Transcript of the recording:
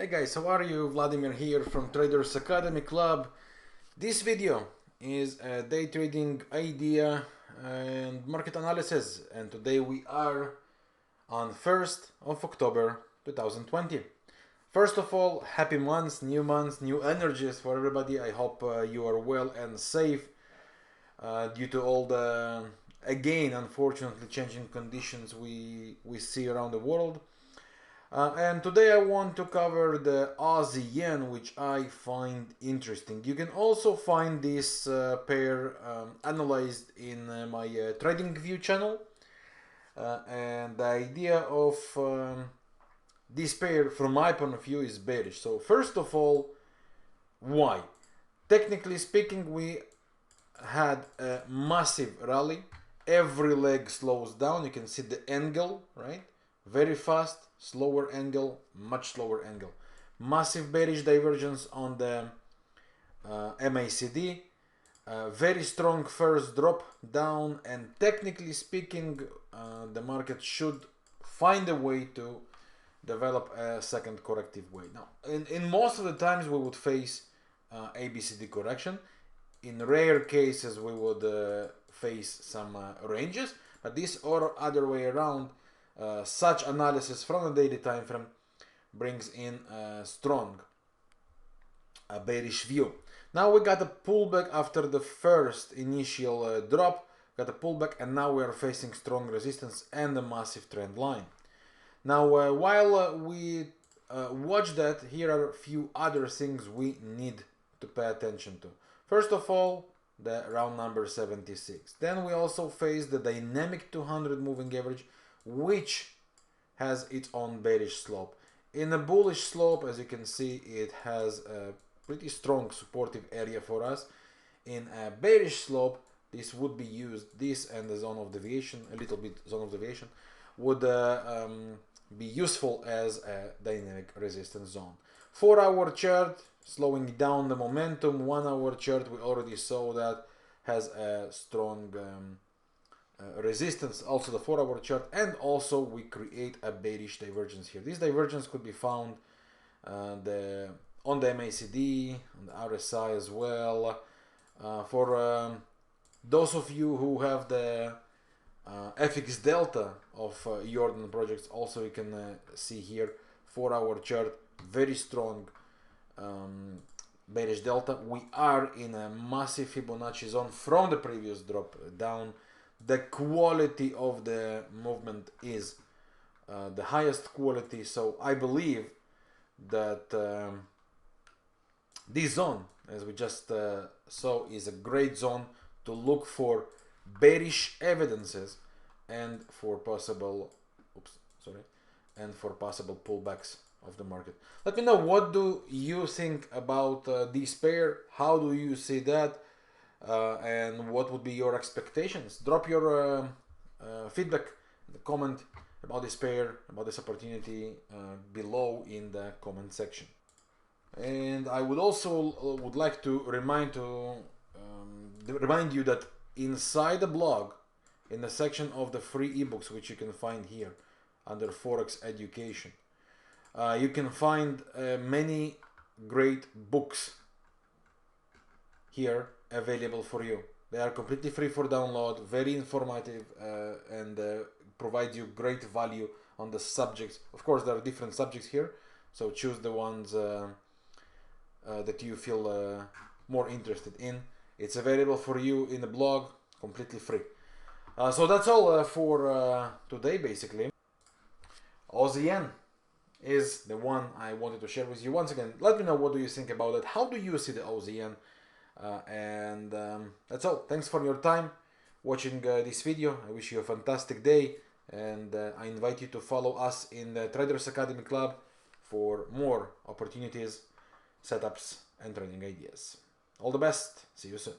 Hey guys, how are you? Vladimir here from Traders Academy Club. This video is a day trading idea and market analysis, and today we are on 1st of October 2020. First of all, happy months, new energies for everybody. I hope you are well and safe due to all the, again, unfortunately changing conditions we see around the world. And today I want to cover the Aussie yen, which I find interesting. You can also find this pair analyzed in my Trading View channel. And the idea of this pair, from my point of view, is bearish. So first of all, why? Technically speaking, we had a massive rally. Every leg slows down. You can see the angle, right? Very fast, slower angle, much slower angle. Massive bearish divergence on the MACD. Very strong first drop down, and technically speaking, the market should find a way to develop a second corrective wave. Now, in most of the times we would face ABCD correction. In rare cases we would face some ranges, but this or other way around, such analysis from the daily time frame brings in a strong bearish view. Now we got a pullback after the first initial drop, got a pullback, and now we are facing strong resistance and a massive trend line. Now while we watch that, here are a few other things we need to pay attention to. First of all, the round number 76. Then we also face the dynamic 200 moving average, which has its own bearish slope. In a bullish slope, as you can see, it has a pretty strong supportive area for us. In a bearish slope, this would be used, this and the zone of deviation, a little bit zone of deviation, would be useful as a dynamic resistance zone. 4-hour chart, slowing down the momentum. 1-hour chart, we already saw that has a strong resistance, also the 4-hour chart, and also we create a bearish divergence here. This divergence could be found on the MACD, on the RSI as well. For those of you who have the FX delta of Jordan projects, also you can see here 4-hour chart, very strong bearish delta. We are in a massive Fibonacci zone from the previous drop down. The quality of the movement is the highest quality, so I believe that this zone, as we just saw, is a great zone to look for bearish evidences and for possible pullbacks of the market. Let me know, what do you think about this pair? How do you see that? And what would be your expectations? Drop your feedback in the comment about this pair, about this opportunity below in the comment section. And I would also like to remind you that inside the blog, in the section of the free ebooks, which you can find here under Forex Education, you can find many great books here available for you. They are completely free for download, very informative, and provide you great value on the subjects. Of course, there are different subjects here, so choose the ones that you feel more interested in. It's available for you in the blog, completely free. So that's all for today, basically. Aussie yen is the one I wanted to share with you. Once again, let me know, what do you think about it? How do you see the Aussie yen? And that's all. Thanks for your time watching this video. I wish you a fantastic day, and I invite you to follow us in the Traders Academy Club for more opportunities, setups, and trading ideas. All the best. See you soon.